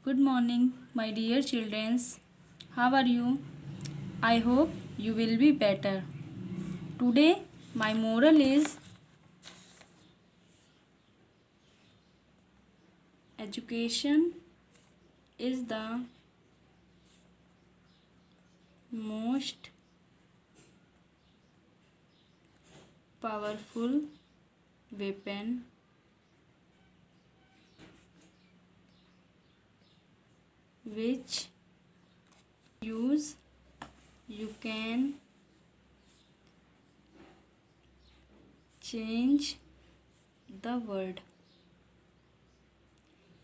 Good morning, my dear children. How are you? I hope you will be better. Today, my moral is education is the most powerful weapon which use you can change the world।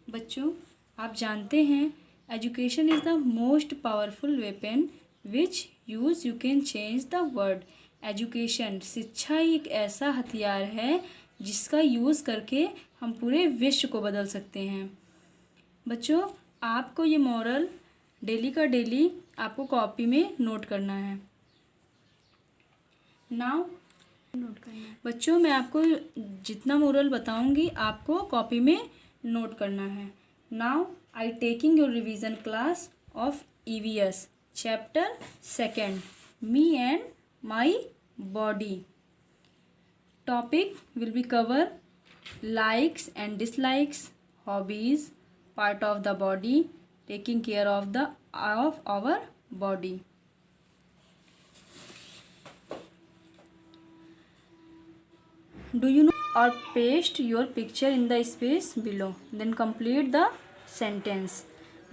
बच्चों, आप जानते हैं education is the most powerful weapon which use you can change the world. Education शिक्षा एक ऐसा हथियार है जिसका यूज़ करके हम पूरे विश्व को बदल सकते हैं। बच्चों, आपको ये मॉरल डेली का डेली आपको कॉपी में नोट करना है। नाउ नोट करना है बच्चों, मैं आपको जितना मोरल बताऊंगी आपको कॉपी में नोट करना है। Now I taking your revision class of EVS chapter 2 me and my body. Topic will be cover likes and dislikes, hobbies, part of the body, taking care of our body. Do you know or paste your picture in the space below, then complete the sentence।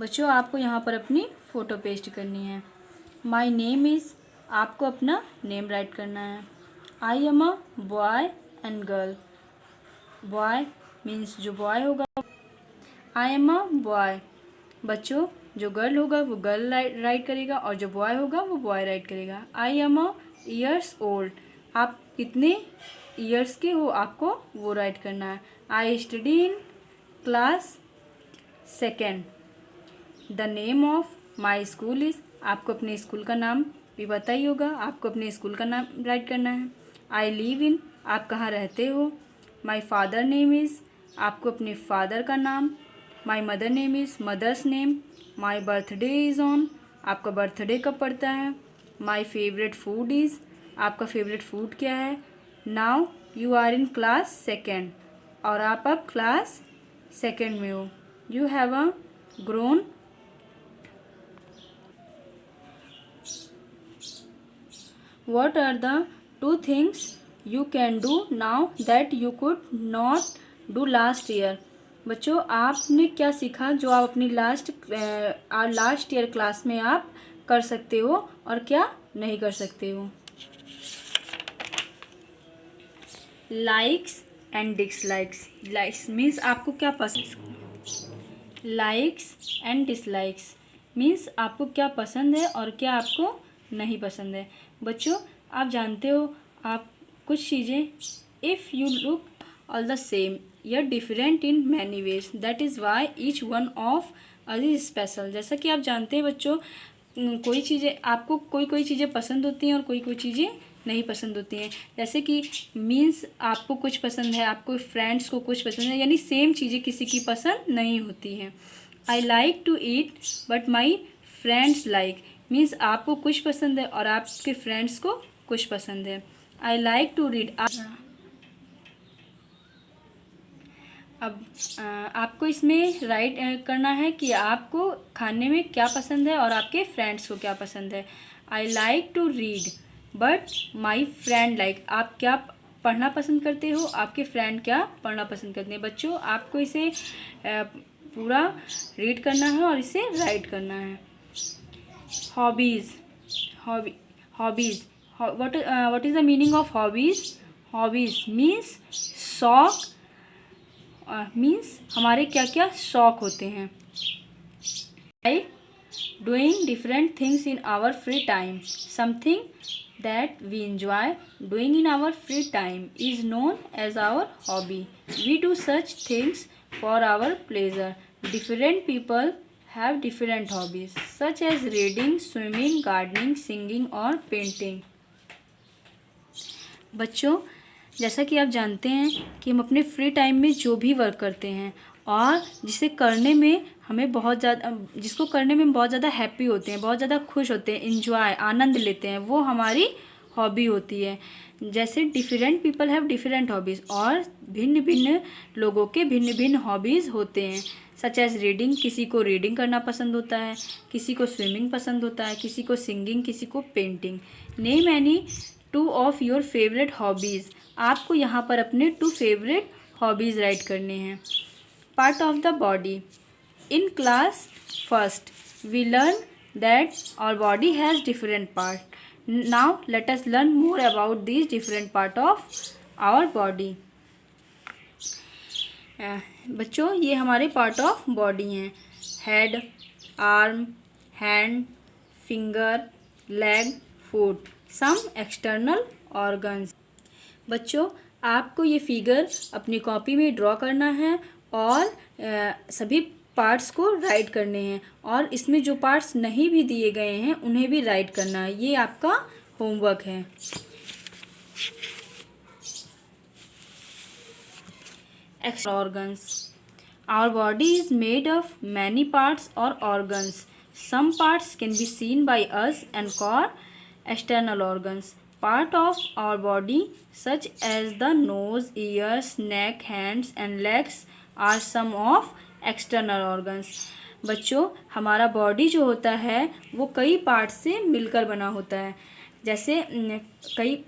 बच्चों, आपको यहाँ पर अपनी photo paste करनी है। My name is, आपको अपना name right करना है। I am a boy and girl। Boy means जो बॉय होगा। I am a boy। बच्चों, जो गर्ल होगा वो गर्ल राइट करेगा और जो बॉय होगा वो बॉय राइट करेगा। I am a years old। आप कितने ईयर्स के हो आपको वो राइट करना है। I study in class 2। The name of my school is, आपको अपने स्कूल का नाम भी पता ही होगा, आपको अपने स्कूल का नाम राइट करना है। आई लिव इन, आप कहाँ रहते हो। माई फादर नेम इज़, आपको अपने फादर का नाम। My mother name is, mother's name. My birthday is on, आपका बर्थडे कब पड़ता है। माई फेवरेट फूड इज़, आपका फेवरेट फूड क्या है। Now you are in class 2 और आप अब क्लास 2 में हो। You have a grown. What are the 2 things you can do now that you could not do last year। बच्चों, आपने क्या सीखा जो आप अपनी लास्ट ईयर क्लास में आप कर सकते हो और क्या नहीं कर सकते हो। Likes and dislikes. Likes means आपको क्या पसंद, लाइक्स एंड डिसलाइक्स मीन्स आपको क्या पसंद है और क्या आपको नहीं पसंद है। बच्चों, आप जानते हो आप कुछ चीज़ें, if you look all the same you are different in many ways, that is why each one of us is special. जैसा कि आप जानते हैं बच्चों, कोई चीज़ें आपको कोई चीज़ें पसंद होती हैं और कोई चीज़ें नहीं पसंद होती हैं। जैसे कि मीन्स आपको कुछ पसंद है, आपको फ्रेंड्स को कुछ पसंद है, यानी सेम चीज़ें किसी की पसंद नहीं होती हैं। I like to eat but my friends like means आपको कुछ पसंद है और आपके फ्रेंड्स को कुछ पसंद है। I like to read. अब आपको इसमें राइट करना है कि आपको खाने में क्या पसंद है और आपके फ्रेंड्स को क्या पसंद है। I like to read but my friend like, आप क्या पढ़ना पसंद करते हो, आपके फ्रेंड क्या पढ़ना पसंद करते हैं। बच्चों, आपको इसे पूरा रीड करना है और इसे राइट करना है। Hobbies, hobbies what is the meaning of hobbies. Hobbies means शौक, मीन्स हमारे क्या क्या शौक होते हैं। I doing different things in our free time, something that we enjoy doing in our free time is known as our hobby। We do such things for our pleasure। Different people have different hobbies such as reading, swimming, gardening, singing or painting। बच्चों, जैसा कि आप जानते हैं कि हम अपने free time में जो भी वर्क करते हैं और जिसे करने में हमें बहुत ज़्यादा, जिसको करने में बहुत ज़्यादा हैप्पी होते हैं, बहुत ज़्यादा खुश होते हैं, इंजॉय आनंद लेते हैं, वो हमारी हॉबी होती है। जैसे different people have different hobbies, और भिन्न भिन्न लोगों के भिन्न भिन्न हॉबीज़ होते हैं। सच एज रीडिंग, किसी को रीडिंग करना पसंद होता है, किसी को स्विमिंग पसंद होता है, किसी को सिंगिंग, किसी को painting. Name any 2 of your favourite hobbies. आपको यहाँ पर अपने 2 फेवरेट हॉबीज़ राइट करने हैं। Part of the body. In class first we learn that our body has different part. Now let us learn more about these different part of our body. बच्चों, ये हमारे part of body हैं। Head, arm, hand, finger, leg, foot, some external organs. बच्चों, आपको ये figure अपनी copy में draw करना है और सभी पार्ट्स को राइट करने हैं, और इसमें जो पार्ट्स नहीं भी दिए गए हैं उन्हें भी राइट करना है। ये आपका होमवर्क है। External organs. Our body is made of many parts और organs. Some parts can be seen by us and called external organs. Part of our body such as the nose, ears, neck, hands and legs are some of external organs. बच्चों, हमारा body जो होता है वो कई part से मिलकर बना होता है। जैसे कई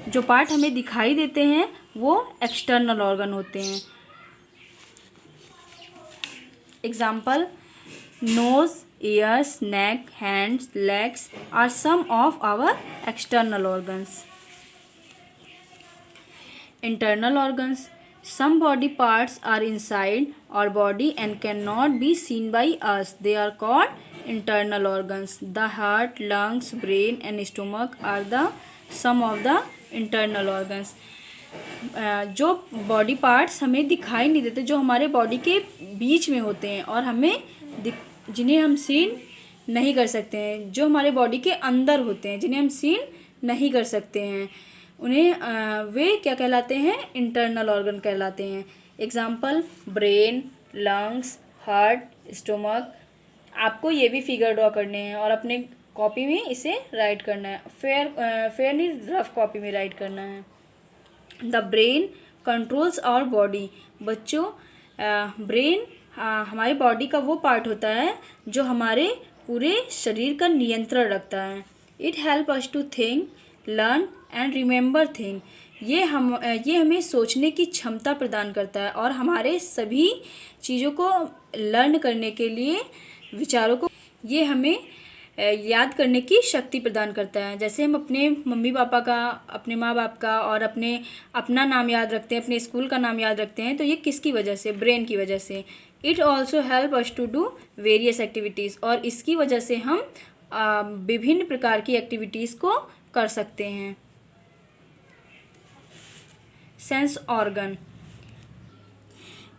जो पार्ट हमें दिखाई देते हैं वो एक्सटर्नल ऑर्गन होते हैं। Example, nose, ears, neck, hands, legs are some of our external organs. Internal organs. Some body parts are inside our body and cannot be seen by us. They are called internal organs. The heart, lungs, brain and stomach are the some of the internal organs. जो body parts हमें दिखाई नहीं देते, जो हमारे body के बीच में होते हैं और हमें जिन्हें हम सीन नहीं कर सकते हैं, जो हमारे बॉडी के अंदर होते हैं, जिन्हें हम सीन नहीं कर सकते हैं, उन्हें वे क्या कहलाते हैं? इंटरनल ऑर्गन कहलाते हैं। Example, brain, lungs, heart, stomach. आपको ये भी फिगर ड्रॉ करने हैं और अपने कॉपी में इसे राइट करना है। फेयर नहीं, रफ कॉपी में राइट करना है। The brain controls our body. बच्चों, ब्रेन हमारी बॉडी का वो पार्ट होता है जो हमारे पूरे शरीर का नियंत्रण रखता है। It help us to think, learn and remember thing. ये हमें सोचने की क्षमता प्रदान करता है और हमारे सभी चीज़ों को लर्न करने के लिए, विचारों को ये हमें याद करने की शक्ति प्रदान करता है। जैसे हम अपने मम्मी पापा का, अपने माँ बाप का और अपना नाम याद रखते हैं, अपने स्कूल का नाम याद रखते हैं, तो ये किसकी वजह से? ब्रेन की वजह से। It also help us to do various activities. और इसकी वजह से हम विभिन्न प्रकार की एक्टिविटीज़ को कर सकते हैं। Sense organ.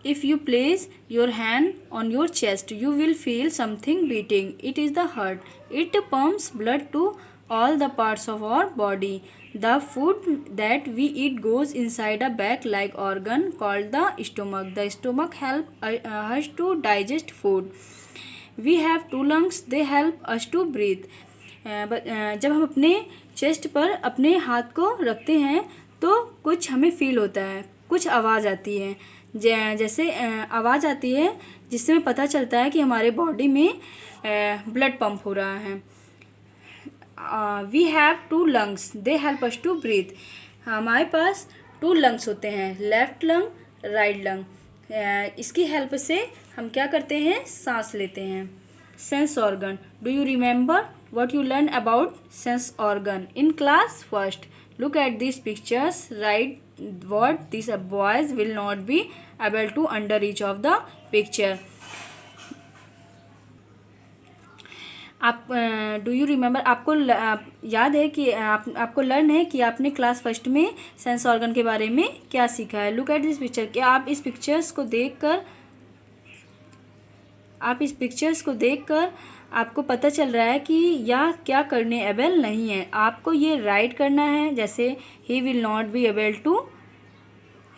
If you place your hand on your chest, you will feel something beating. It is the heart. It pumps blood to all the parts of our body. The food that we eat goes inside a bag-like organ called the stomach. The stomach helps us to digest food. We have 2 lungs. They help us to breathe. जब हम अपने chest पर अपने हाथ को रखते हैं तो कुछ हमें फील होता है, कुछ आवाज़ आती है, जैसे आवाज़ आती है जिससे हमें पता चलता है कि हमारे बॉडी में ब्लड पंप हो रहा है। We have 2 lungs, they help us to breathe. हमारे पास 2 लंग्स होते हैं, लेफ्ट लंग, राइट लंग। इसकी हेल्प से हम क्या करते हैं? सांस लेते हैं। Sense organ. Do you remember what you learn about sense organ in class first? Look at these pictures, write what these boys will not be able to under each of the picture. आप do you remember, आपको याद है कि आपको learn है कि आपने class first में सेंस ऑर्गन के बारे में क्या सीखा है। Look at this picture. क्या आप इस पिक्चर्स को देखकर आपको पता चल रहा है कि यह क्या करने एबल नहीं है? आपको ये राइट करना है। जैसे he will not be able to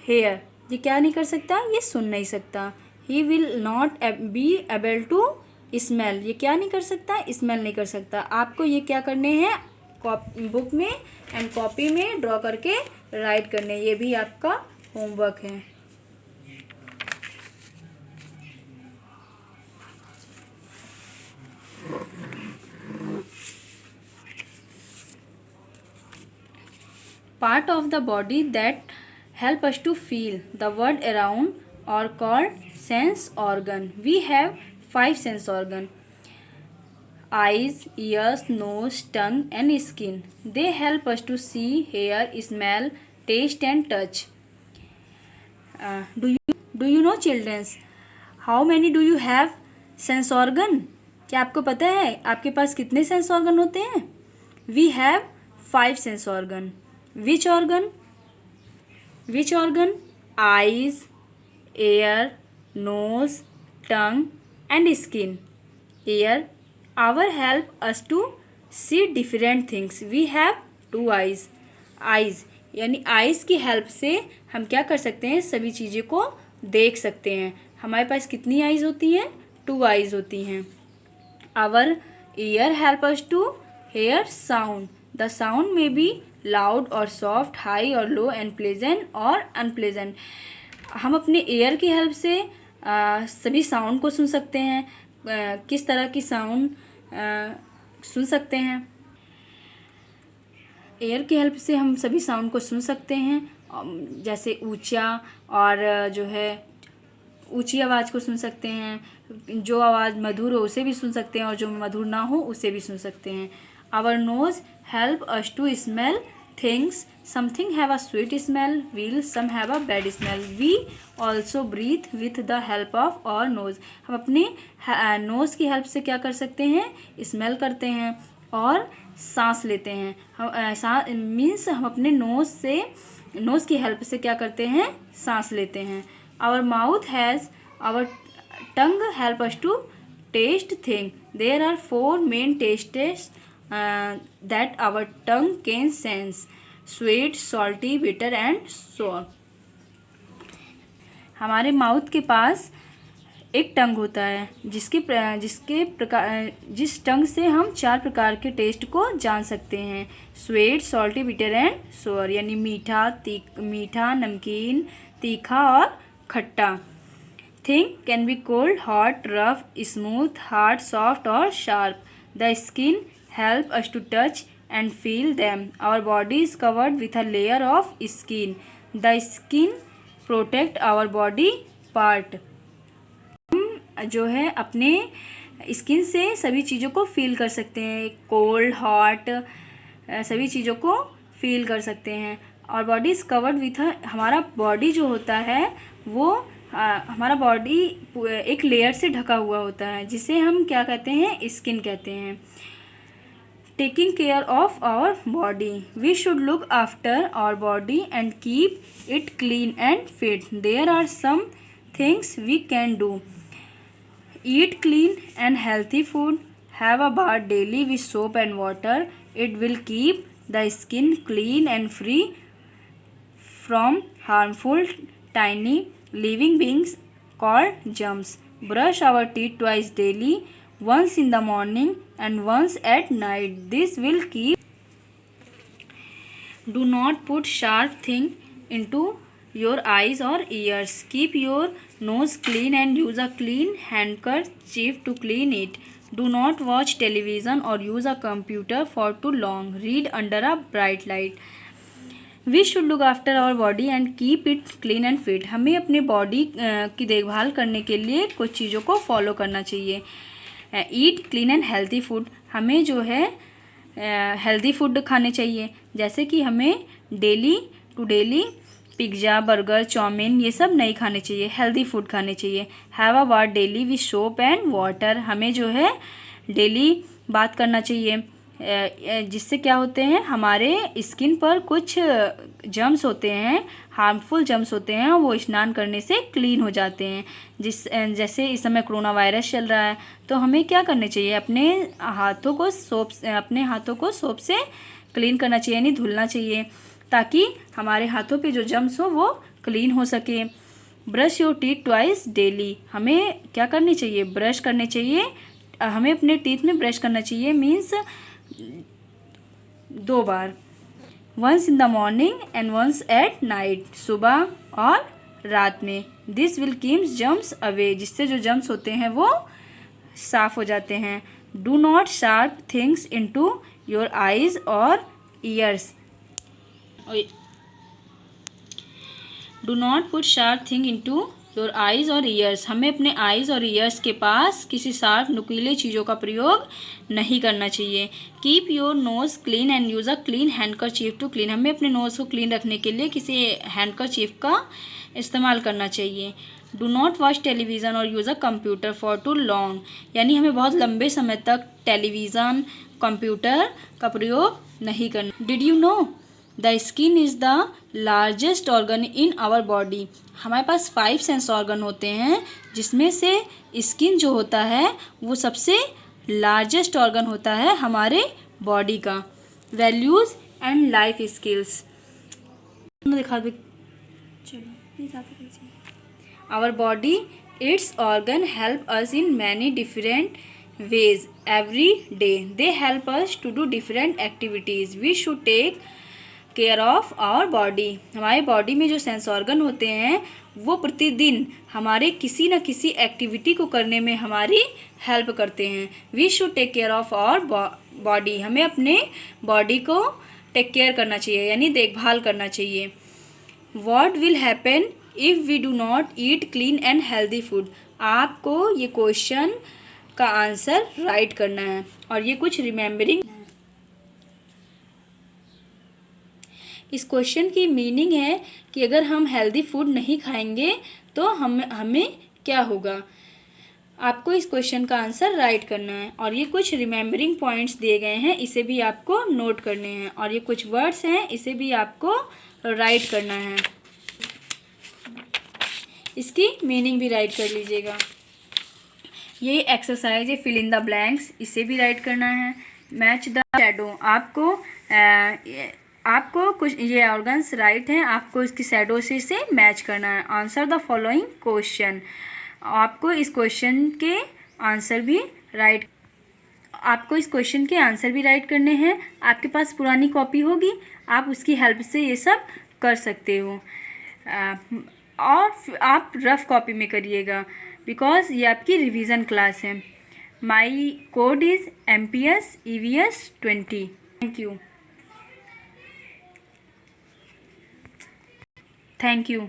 hear, ये क्या नहीं कर सकता? ये सुन नहीं सकता। He will not be able to smell, ये क्या नहीं कर सकता, स्मेल नहीं कर सकता। आपको ये क्या करने हैं, बुक में एंड कॉपी में ड्रॉ करके राइट करने, ये भी आपका होमवर्क है। Part of the body that help us to feel the world around are called sense organ. We have 5 sense organ: eyes, ears, nose, tongue and skin. They help us to see, hear, smell, taste and touch. Do you know childrens? How many do you have sense organ? क्या आपको पता है आपके पास कितने sense organ होते हैं? We have 5 sense organ. Which organ? Eyes, ear, nose, tongue and skin. Ear our help us to see different things. We have 2 eyes. Eyes यानी eyes की हेल्प से हम क्या कर सकते हैं, सभी चीज़ों को देख सकते हैं। हमारे पास कितनी आइज़ होती हैं? 2 आइज़ होती हैं। Our ear help us to hear sound. The sound may be loud और सॉफ्ट, हाई और लो एंड प्लेजेंट और अनप्लेजेंट. हम अपने एयर की हेल्प से सभी साउंड को सुन सकते हैं. किस तरह की साउंड सुन सकते हैं? एयर की हेल्प से हम सभी साउंड को सुन सकते हैं, जैसे ऊंचा और जो है ऊंची आवाज़ को सुन सकते हैं, जो आवाज़ मधुर हो उसे भी सुन सकते हैं और जो मधुर ना हो उसे भी सुन सकते हैं. Our nose help us to smell things. Something have a sweet smell while some have a bad smell. We also breathe with the help of our nose. हम अपने नोज़ की हेल्प से क्या कर सकते हैं? स्मेल करते हैं और सांस लेते हैं. हम मीन्स हम अपने नोज़ की हेल्प से क्या करते हैं? सांस लेते हैं. Our mouth has our tongue help us to taste thing. There are 4 main tastes that our tongue can sense: sweet, salty, bitter and sour. हमारे माउथ के पास एक टंग होता है जिस टंग से हम 4 प्रकार के टेस्ट को जान सकते हैं: स्वीट, सॉल्टी, बिटर एंड सोर. यानी मीठा, नमकीन, तीखा और खट्टा. Thing can be cold, hot, rough, smooth, hard, soft और sharp. The skin help us to touch and feel them. Our body is covered with a layer of skin. The skin protect our body part. जो है अपने skin से सभी चीज़ों को feel कर सकते हैं, कोल्ड, हॉट, सभी चीज़ों को फील कर सकते हैं. और बॉडी इज़ कवर्ड विथ हमारा बॉडी जो होता है वो हमारा बॉडी एक लेयर से ढका हुआ होता है, जिसे हम क्या कहते हैं? स्किन कहते हैं. Taking care of our body. We should look after our body and keep it clean and fit. There are some things we can do. Eat clean and healthy food. Have a bath daily with soap and water. It will keep the skin clean and free from harmful tiny living beings called germs. Brush our teeth twice daily, once in the morning and once at night. This will keep. Do not put sharp things into your eyes or ears. Keep your nose clean and use a clean handkerchief to clean it. Do not watch television or use a computer for too long. Read under a bright light. We should look after our body and keep it clean and fit. हमें अपने body की देखभाल करने के लिए कुछ चीज़ों को फॉलो करना चाहिए. ईट क्लीन एंड हेल्थी फूड. हमें जो है हेल्दी फूड खाने चाहिए, जैसे कि हमें डेली पिज़्ज़ा, बर्गर, चाउमीन ये सब नहीं खाने चाहिए, हेल्दी फूड खाने चाहिए. Have a bath daily with soap and water. हमें जो है डेली बात करना चाहिए, जिससे क्या होते हैं? हमारे स्किन पर कुछ जर्म्स होते हैं, हार्मफुल जर्म्स होते हैं, वो स्नान करने से क्लीन हो जाते हैं. जैसे इस समय कोरोना वायरस चल रहा है, तो हमें क्या करना चाहिए? अपने हाथों को सोप से क्लीन करना चाहिए, यानी धुलना चाहिए, ताकि हमारे हाथों पे जो जर्म्स हो वो क्लीन हो सके. Brush your teeth twice daily, हमें क्या करनी चाहिए, ब्रश करने चाहिए, हमें अपने टीथ में ब्रश करना चाहिए, मीन्स 2 बार, once in the morning and once at night, सुबह और रात में। This will keeps germs away, जिससे जो जर्म्स होते हैं वो साफ हो जाते हैं। Do not sharp things into your eyes और ears, do not put sharp thing into your eyes और ईयर्स, हमें अपने आईज और ईयर्स के पास किसी शार्प नुकीले चीज़ों का प्रयोग नहीं करना चाहिए। Keep your nose clean and use a clean handkerchief to clean, हमें अपने नोज़ को क्लीन रखने के लिए किसी हैंडकरचीफ का इस्तेमाल करना चाहिए। डू नॉट वॉच टेलीविज़न और use a computer for too long, यानी हमें बहुत लंबे समय तक टेलीविज़न कंप्यूटर का प्रयोग नहीं करना। Did you know the skin is the largest organ in our body, हमारे पास 5 सेंस ऑर्गन होते हैं जिसमें से स्किन जो होता है वो सबसे लार्जेस्ट ऑर्गन होता है हमारे बॉडी का। वैल्यूज़ एंड लाइफ स्किल्स दिखा दो, चलो our body its organ help us in many different ways every day, they help us to do different activities, we should take care of our body, हमारे body में जो sense organ होते हैं वो प्रतिदिन हमारे किसी न किसी एक्टिविटी को करने में हमारी हेल्प करते हैं। We should take care of our body, हमें अपने बॉडी को टेक केयर करना चाहिए यानी देखभाल करना चाहिए। What will happen if we do not eat clean and healthy food, आपको ये क्वेश्चन का आंसर राइट करना है और ये कुछ रिमेम्बरिंग। इस क्वेश्चन की मीनिंग है कि अगर हम हेल्दी फूड नहीं खाएंगे तो हमें क्या होगा। आपको इस क्वेश्चन का आंसर राइट करना है और ये कुछ रिमेम्बरिंग पॉइंट्स दिए गए हैं, इसे भी आपको नोट करने हैं और ये कुछ वर्ड्स हैं, इसे भी आपको राइट करना है, इसकी मीनिंग भी राइट कर लीजिएगा। ये एक्सरसाइज है फिल इन द ब्लैंक्स, इसे भी राइट करना है। मैच द शैडो, आपको कुछ ये ऑर्गन्स राइट हैं, आपको इसकी शैडो से मैच करना है। आंसर द फॉलोइंग क्वेश्चन, आपको इस क्वेश्चन के आंसर भी राइट करने हैं। आपके पास पुरानी कॉपी होगी, आप उसकी हेल्प से ये सब कर सकते हो और आप रफ कॉपी में करिएगा बिकॉज ये आपकी रिवीजन क्लास है। My code is MPS EVS 20। Thank you.